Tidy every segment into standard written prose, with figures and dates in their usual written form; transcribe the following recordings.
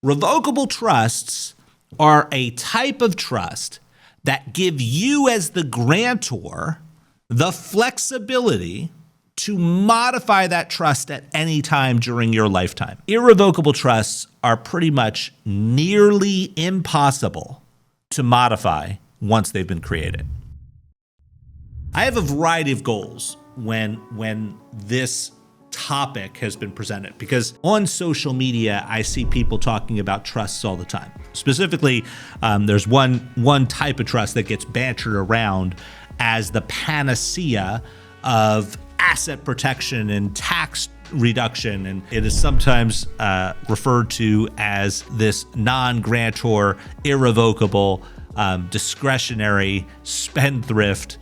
Revocable trusts are a type of trust that give you as the grantor the flexibility to modify that trust at any time during your lifetime. Irrevocable trusts are pretty much nearly impossible to modify once they've been created. I have a variety of goals when this topic has been presented, because on social media, I see people talking about trusts all the time. Specifically, there's one type of trust that gets bantered around as the panacea of asset protection and tax reduction, and it is sometimes referred to as this non-grantor, irrevocable, discretionary spendthrift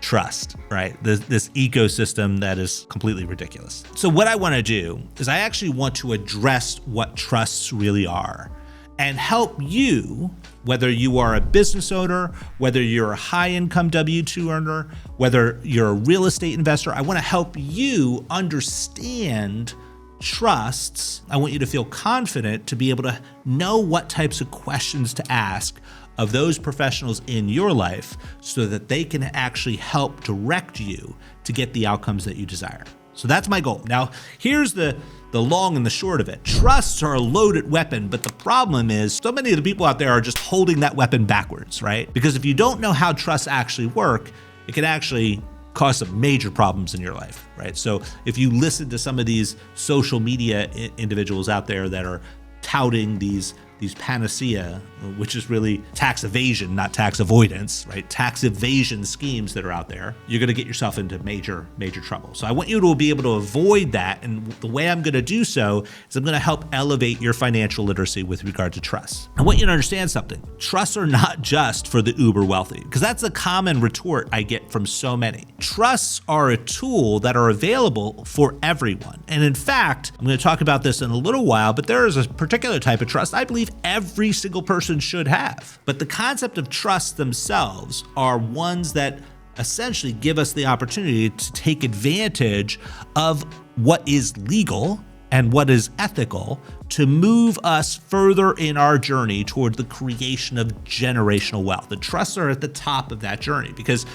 trust, right? This ecosystem that is completely ridiculous. So what I want to do is I actually want to address what trusts really are and help you, whether you are a business owner, whether you're a high-income W-2 earner, whether you're a real estate investor. I want to help you understand trusts. I want you to feel confident to be able to know what types of questions to ask of those professionals in your life so that they can actually help direct you to get the outcomes that you desire. So that's my goal. Now, here's the long and the short of it. Trusts are a loaded weapon, but the problem is so many of the people out there are just holding that weapon backwards, right? Because if you don't know how trusts actually work, it can actually cause some major problems in your life, right? So if you listen to some of these social media individuals out there that are touting these panacea, which is really tax evasion, not tax avoidance, right? Tax evasion schemes that are out there, you're going to get yourself into major trouble. So I want you to be able to avoid that. And the way I'm going to do so is I'm going to help elevate your financial literacy with regard to trusts. I want you to understand something. Trusts are not just for the uber wealthy, because that's a common retort I get from so many. Trusts are a tool that are available for everyone. And in fact, I'm going to talk about this in a little while, but there is a particular type of trust I believe every single person should have. But the concept of trusts themselves are ones that essentially give us the opportunity to take advantage of what is legal and what is ethical to move us further in our journey toward the creation of generational wealth. The trusts are at the top of that journey because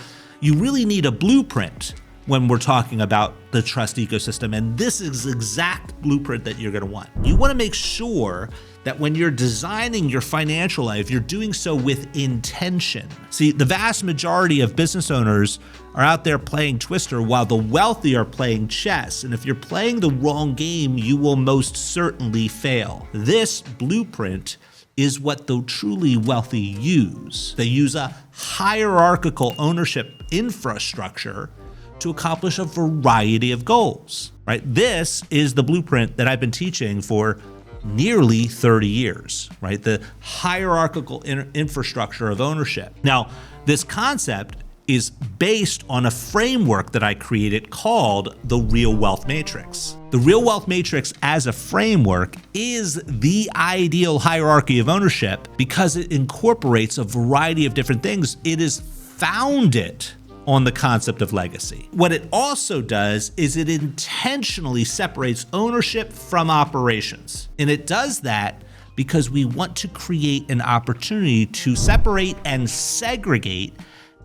you really need a blueprint when we're talking about the trust ecosystem. And this is the exact blueprint that you're going to want. You want to make sure that when you're designing your financial life, you're doing so with intention. See, the vast majority of business owners are out there playing Twister while the wealthy are playing chess. And if you're playing the wrong game, you will most certainly fail. This blueprint is what the truly wealthy use. They use a hierarchical ownership infrastructure to accomplish a variety of goals, right? This is the blueprint that I've been teaching for nearly 30 years, right? The hierarchical infrastructure of ownership. Now, this concept is based on a framework that I created called the Real Wealth Matrix. The Real Wealth Matrix as a framework is the ideal hierarchy of ownership because it incorporates a variety of different things. It is founded on the concept of legacy. What it also does is it intentionally separates ownership from operations. And it does that because we want to create an opportunity to separate and segregate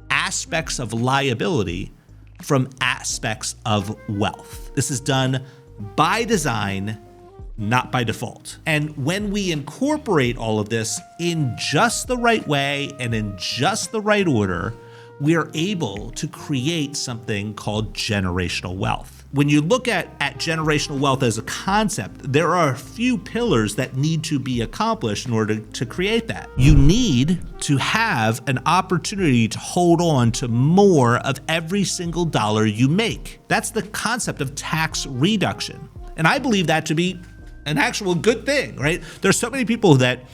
aspects of liability from aspects of wealth. This is done by design, not by default. And when we incorporate all of this in just the right way and in just the right order, we are able to create something called generational wealth. When you look at generational wealth as a concept, there are a few pillars that need to be accomplished in order to create that. You need to have an opportunity to hold on to more of every single dollar you make. That's the concept of tax reduction. And I believe that to be an actual good thing, right? There's so many people that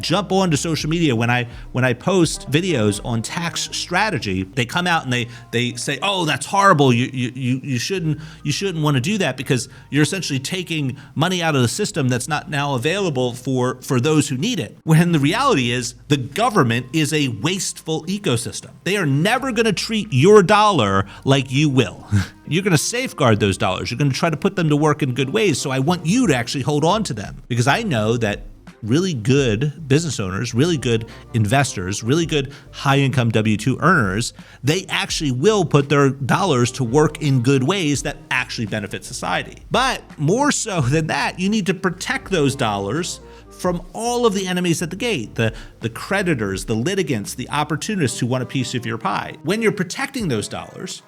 jump onto social media when I post videos on tax strategy. They come out and they say, "Oh, that's horrible. You shouldn't want to do that because you're essentially taking money out of the system that's not now available for those who need it." When the reality is the government is a wasteful ecosystem. They are never going to treat your dollar like you will. You're going to safeguard those dollars. You're going to try to put them to work in good ways. So I want you to actually hold on to them because I know that really good business owners, really good investors, really good high-income W-2 earners, they actually will put their dollars to work in good ways that actually benefit society. But more so than that, you need to protect those dollars from all of the enemies at the gate, the creditors, the litigants, the opportunists who want a piece of your pie. When you're protecting those dollars,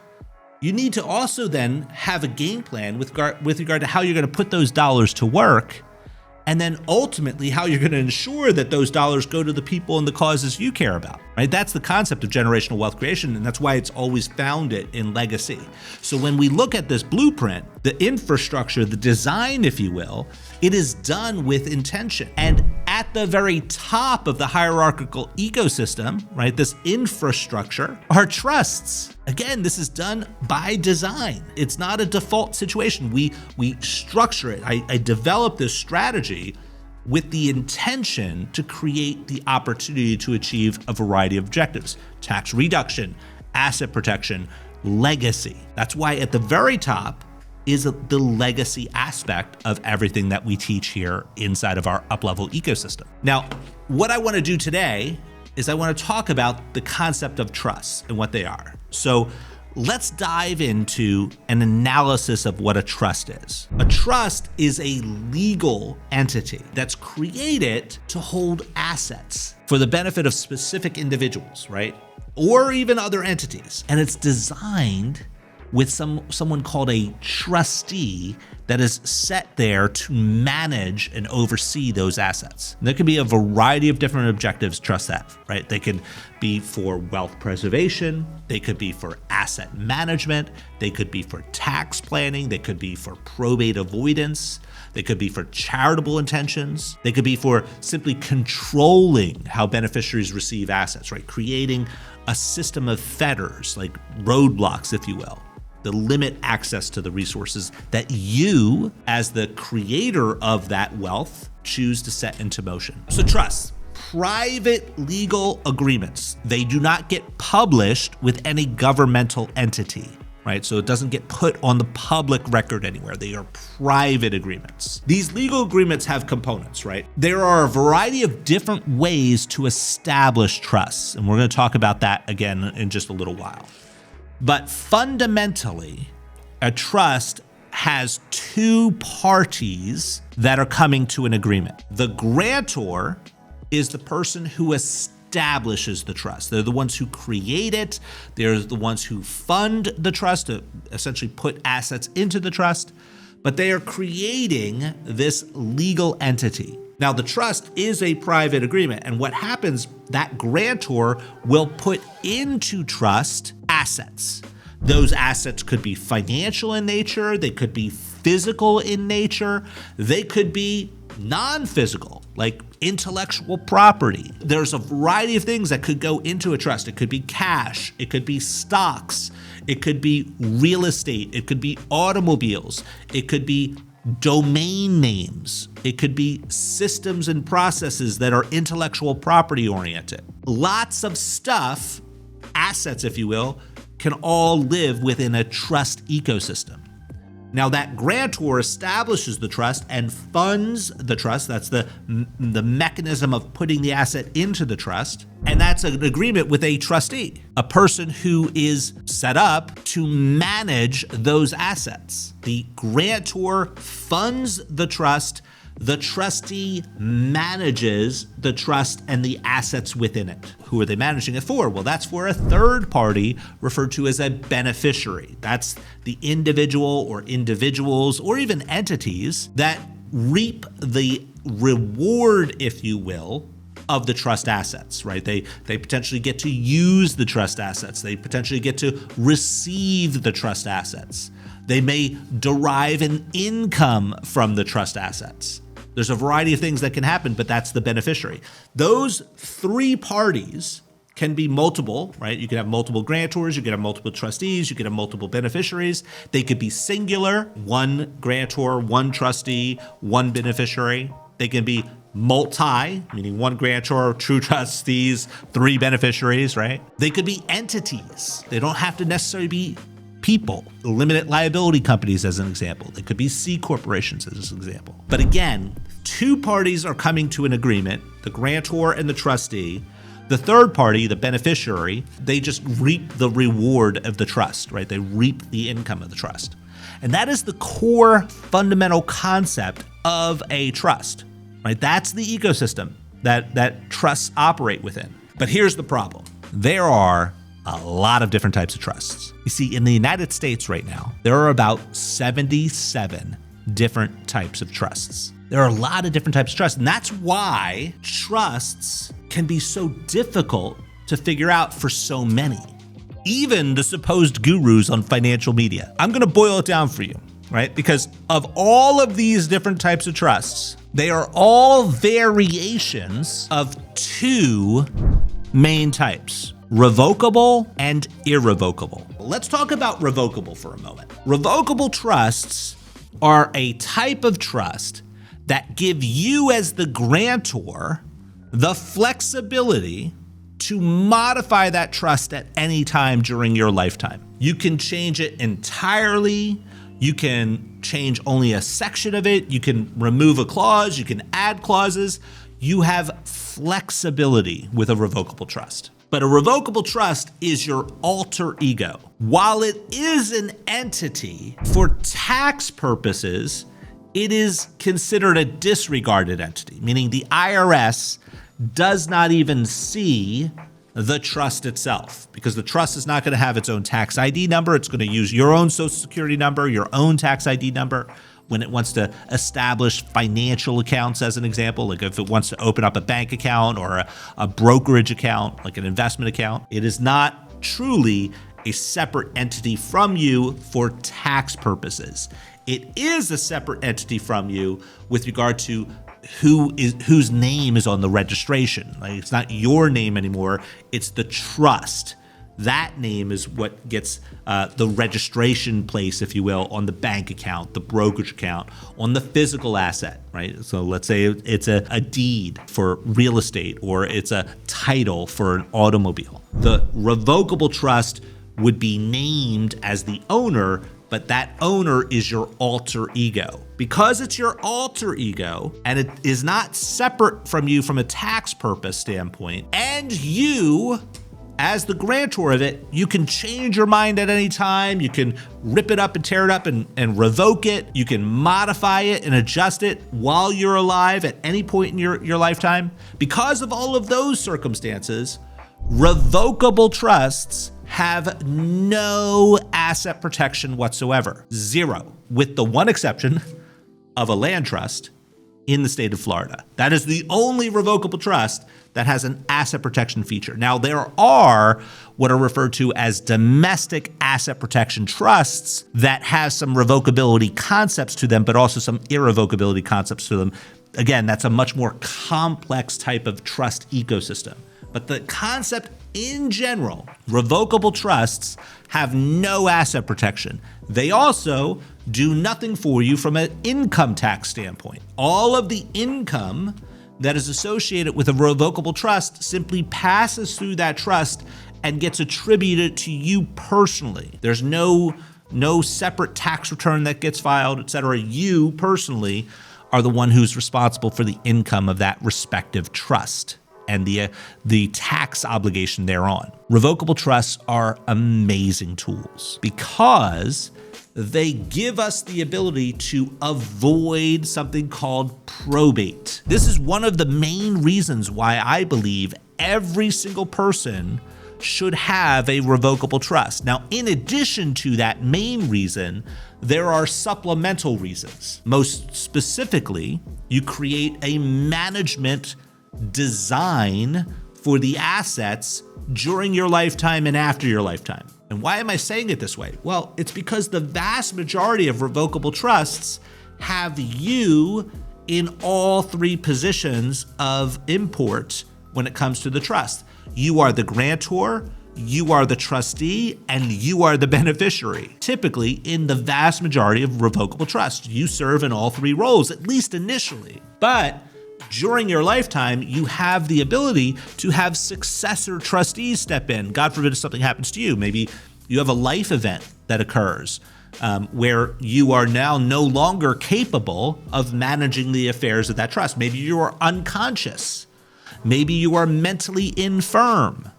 you need to also then have a game plan with regard to how you're going to put those dollars to work, and then ultimately how you're going to ensure that those dollars go to the people and the causes you care about, right? That's the concept of generational wealth creation, and that's why it's always founded in legacy. So when we look at this blueprint, the infrastructure, the design, if you will, it is done with intention. And at the very top of the hierarchical ecosystem, right, this infrastructure are trusts. Again, this is done by design. It's not a default situation. We structure it. I develop this strategy with the intention to create the opportunity to achieve a variety of objectives: tax reduction, asset protection, legacy. That's why at the very top is the legacy aspect of everything that we teach here inside of our up-level ecosystem. Now, what I want to do today is I want to talk about the concept of trusts and what they are. So let's dive into an analysis of what a trust is. A trust is a legal entity that's created to hold assets for the benefit of specific individuals, right? Or even other entities. And it's designed with someone called a trustee that is set there to manage and oversee those assets. And there can be a variety of different objectives trusts have, right? They can be for wealth preservation, they could be for asset management, they could be for tax planning, they could be for probate avoidance, they could be for charitable intentions, they could be for simply controlling how beneficiaries receive assets, right? Creating a system of fetters, like roadblocks, if you will, to limit access to the resources that you, as the creator of that wealth, choose to set into motion. So trusts, private legal agreements. They do not get published with any governmental entity, right? So it doesn't get put on the public record anywhere. They are private agreements. These legal agreements have components, right? There are a variety of different ways to establish trusts, and we're going to talk about that again in just a little while. But fundamentally, a trust has two parties that are coming to an agreement. The grantor is the person who establishes the trust. They're the ones who create it. They're the ones who fund the trust, to essentially put assets into the trust, but they are creating this legal entity. Now, the trust is a private agreement, and what happens, that grantor will put into trust assets. Those assets could be financial in nature, they could be physical in nature, they could be non-physical, like intellectual property. There's a variety of things that could go into a trust. It could be cash, it could be stocks, it could be real estate, it could be automobiles, it could be domain names, it could be systems and processes that are intellectual property oriented. Lots of stuff, assets if you will, can all live within a trust ecosystem. Now that grantor establishes the trust and funds the trust. That's the mechanism of putting the asset into the trust. And that's an agreement with a trustee, a person who is set up to manage those assets. The grantor funds the trust. The trustee manages the trust and the assets within it. Who are they managing it for? Well, that's for a third party referred to as a beneficiary. That's the individual or individuals or even entities that reap the reward, if you will, of the trust assets, right? They potentially get to use the trust assets. They potentially get to receive the trust assets. They may derive an income from the trust assets. There's a variety of things that can happen, but that's the beneficiary. Those three parties can be multiple, right? You could have multiple grantors, you could have multiple trustees, you could have multiple beneficiaries. They could be singular, one grantor, one trustee, one beneficiary. They can be multi, meaning one grantor, two trustees, three beneficiaries, right? They could be entities. They don't have to necessarily be people, limited liability companies as an example. They could be C corporations as an example. But again, two parties are coming to an agreement, the grantor and the trustee. The third party, the beneficiary, they just reap the reward of the trust, right? They reap the income of the trust. And that is the core fundamental concept of a trust, right? That's the ecosystem that trusts operate within. But here's the problem. There are a lot of different types of trusts. You see, in the United States right now, there are about 77 different types of trusts. There are a lot of different types of trusts, and that's why trusts can be so difficult to figure out for so many. Even the supposed gurus on financial media. I'm going to boil it down for you, right? Because of all of these different types of trusts, they are all variations of two main types: revocable and irrevocable. Let's talk about revocable for a moment. Revocable trusts are a type of trust that give you as the grantor the flexibility to modify that trust at any time during your lifetime. You can change it entirely. You can change only a section of it. You can remove a clause. You can add clauses. You have flexibility with a revocable trust. But a revocable trust is your alter ego. While it is an entity, for tax purposes, it is considered a disregarded entity, meaning the IRS does not even see the trust itself, because the trust is not going to have its own tax ID number. It's going to use your own social security number, your own tax ID number. When it wants to establish financial accounts, as an example, like if it wants to open up a bank account or a brokerage account, like an investment account, it is not truly a separate entity from you for tax purposes. It is a separate entity from you with regard to whose name is on the registration. Like, it's not your name anymore, it's the trust. That name is what gets the registration place, if you will, on the bank account, the brokerage account, on the physical asset, right? So let's say it's a deed for real estate, or it's a title for an automobile. The revocable trust would be named as the owner, but that owner is your alter ego. Because it's your alter ego and it is not separate from you from a tax purpose standpoint, and you, as the grantor of it, you can change your mind at any time. You can rip it up and tear it up and revoke it. You can modify it and adjust it while you're alive at any point in your lifetime. Because of all of those circumstances, revocable trusts have no asset protection whatsoever. Zero, with the one exception of a land trust in the state of Florida. That is the only revocable trust that has an asset protection feature. Now, there are what are referred to as domestic asset protection trusts that have some revocability concepts to them, but also some irrevocability concepts to them. Again, that's a much more complex type of trust ecosystem. But the concept in general, revocable trusts have no asset protection. They also do nothing for you from an income tax standpoint. All of the income that is associated with a revocable trust simply passes through that trust and gets attributed to you personally. There's no separate tax return that gets filed, et cetera. You personally are the one who's responsible for the income of that respective trust and the tax obligation thereon. Revocable trusts are amazing tools because they give us the ability to avoid something called probate. This is one of the main reasons why I believe every single person should have a revocable trust. Now, in addition to that main reason, there are supplemental reasons. Most specifically, you create a management design for the assets during your lifetime and after your lifetime. And why am I saying it this way? Well, it's because the vast majority of revocable trusts have you in all three positions of import when it comes to the trust. You are the grantor, you are the trustee, and you are the beneficiary. Typically, in the vast majority of revocable trusts, you serve in all three roles, at least initially. But during your lifetime, you have the ability to have successor trustees step in. God forbid if something happens to you. Maybe You have a life event that occurs where you are now no longer capable of managing the affairs of that trust. Maybe you are unconscious. Maybe you are mentally infirm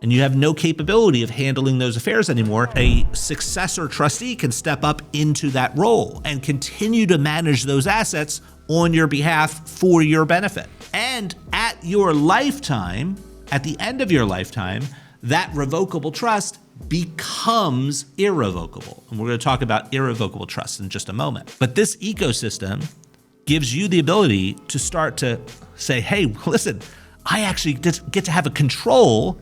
and you have no capability of handling those affairs anymore. A successor trustee can step up into that role and continue to manage those assets on your behalf for your benefit. And at your lifetime, at the end of your lifetime, that revocable trust becomes irrevocable. And we're going to talk about irrevocable trusts in just a moment. But this ecosystem gives you the ability to start to say, hey, listen, I actually get to have a control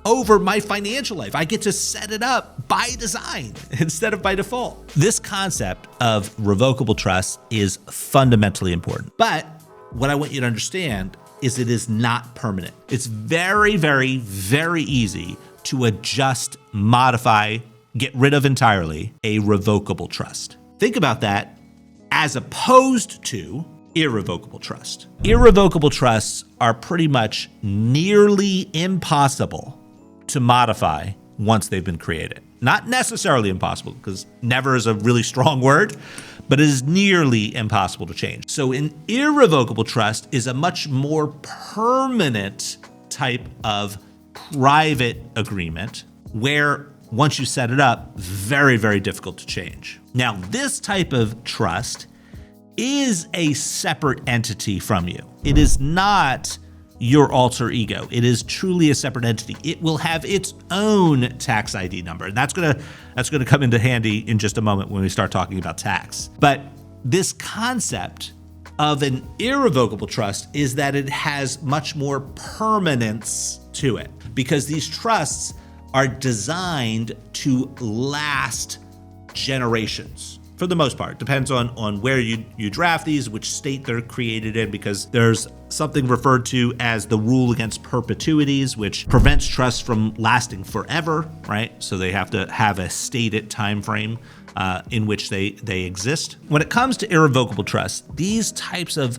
over my financial life. I get to set it up by design instead of by default. This concept of revocable trust is fundamentally important. But what I want you to understand is it is not permanent. It's very, very, very easy to adjust, modify, get rid of entirely a revocable trust. Think about that as opposed to irrevocable trust. Irrevocable trusts are pretty much nearly impossible to modify once they've been created. Not necessarily impossible, because never is a really strong word, but it is nearly impossible to change. So an irrevocable trust is a much more permanent type of private agreement where once you set it up, very, very difficult to change. Now, this type of trust is a separate entity from you. It is not your alter ego. It is truly a separate entity. It will have its own tax ID number. And that's gonna come into handy in just a moment when we start talking about tax. But this concept of an irrevocable trust is that it has much more permanence to it, because these trusts are designed to last generations. For the most part, depends on where you draft these, which state they're created in, because there's something referred to as the rule against perpetuities, which prevents trusts from lasting forever, right? So they have to have a stated time frame in which they exist. When it comes to irrevocable trusts, these types of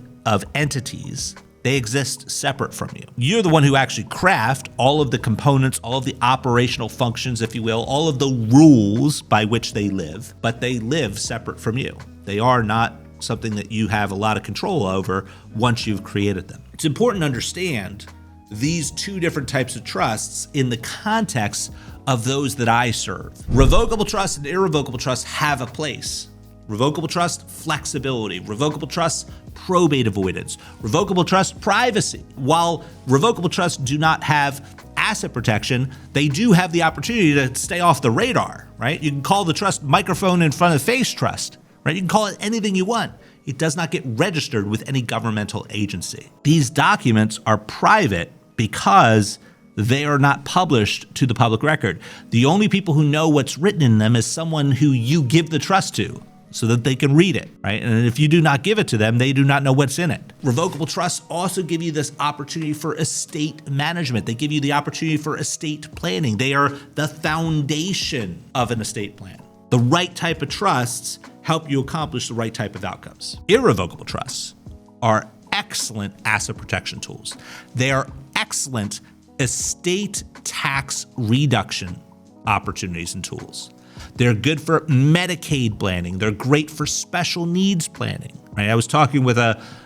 entities, they exist separate from you. You're the one who actually craft all of the components, all of the operational functions, if you will, all of the rules by which they live, but they live separate from you. They are not something that you have a lot of control over once you've created them. It's important to understand these two different types of trusts in the context of those that I serve. Revocable trusts and irrevocable trusts have a place. Revocable trust, flexibility. Revocable trust, probate avoidance. Revocable trust, privacy. While revocable trusts do not have asset protection, they do have the opportunity to stay off the radar, right? You can call the trust microphone in front of face trust, right? You can call it anything you want. It does not get registered with any governmental agency. These documents are private because they are not published to the public record. The only people who know what's written in them is someone who you give the trust to, so that they can read it, right? And if you do not give it to them, they do not know what's in it. Revocable trusts also give you this opportunity for estate management. They give you the opportunity for estate planning. They are the foundation of an estate plan. The right type of trusts help you accomplish the right type of outcomes. Irrevocable trusts are excellent asset protection tools. They are excellent estate tax reduction opportunities and tools. They're good for Medicaid planning. They're great for special needs planning. Right? I was talking with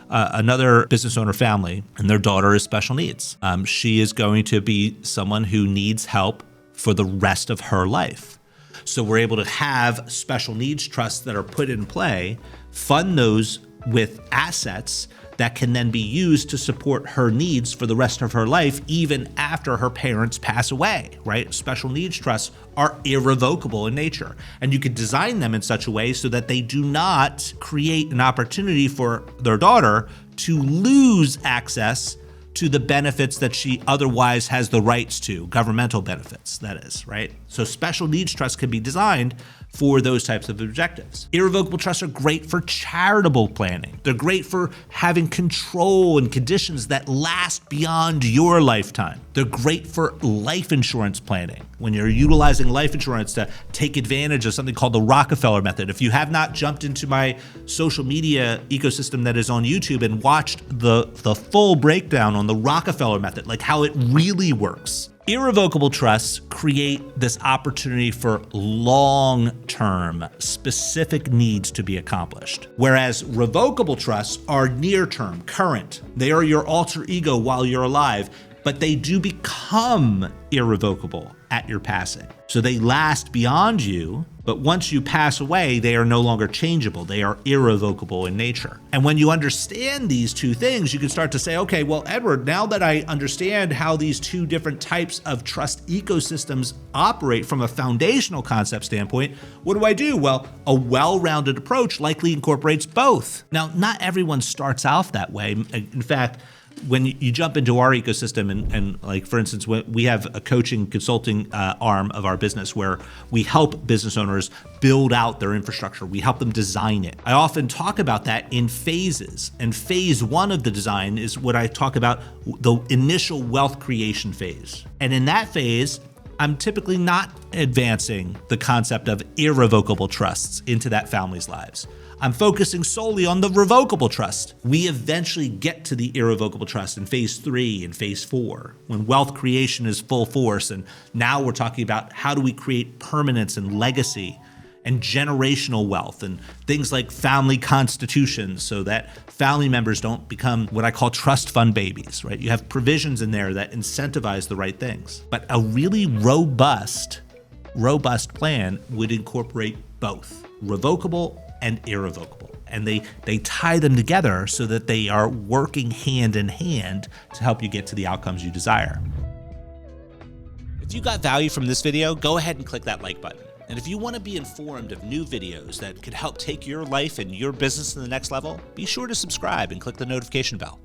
another business owner family, and their daughter is special needs. She is going to be someone who needs help for the rest of her life. So we're able to have special needs trusts that are put in play, fund those with assets that can then be used to support her needs for the rest of her life, even after her parents pass away, right? Special needs trusts are irrevocable in nature, and you could design them in such a way so that they do not create an opportunity for their daughter to lose access to the benefits that she otherwise has the rights to, governmental benefits, that is, right? So special needs trusts can be designed for those types of objectives. Irrevocable trusts are great for charitable planning. They're great for having control and conditions that last beyond your lifetime. They're great for life insurance planning, when you're utilizing life insurance to take advantage of something called the Rockefeller method. If you have not jumped into my social media ecosystem that is on YouTube and watched the full breakdown on the Rockefeller method, like how it really works, Irrevocable trusts create this opportunity for long-term, specific needs to be accomplished. Whereas revocable trusts are near-term, current. They are your alter ego while you're alive, but they do become irrevocable at your passing. So they last beyond you, but once you pass away, they are no longer changeable. They are irrevocable in nature. And when you understand these two things, you can start to say, okay, well, Edward, now that I understand how these two different types of trust ecosystems operate from a foundational concept standpoint, what do? Well, a well-rounded approach likely incorporates both. Now, not everyone starts off that way. In fact, when you jump into our ecosystem and like, for instance, we have a coaching consulting arm of our business where we help business owners build out their infrastructure. We help them design it. I often talk about that in phases. And phase one of the design is what I talk about, the initial wealth creation phase. And in that phase, I'm typically not advancing the concept of irrevocable trusts into that family's lives. I'm focusing solely on the revocable trust. We eventually get to the irrevocable trust in phase 3 and phase 4, when wealth creation is full force. And now we're talking about how do we create permanence and legacy and generational wealth and things like family constitutions so that family members don't become what I call trust fund babies, right? You have provisions in there that incentivize the right things. But a really robust plan would incorporate both revocable and irrevocable. And they tie them together so that they are working hand in hand to help you get to the outcomes you desire. If you got value from this video, go ahead and click that like button. And if you want to be informed of new videos that could help take your life and your business to the next level, be sure to subscribe and click the notification bell.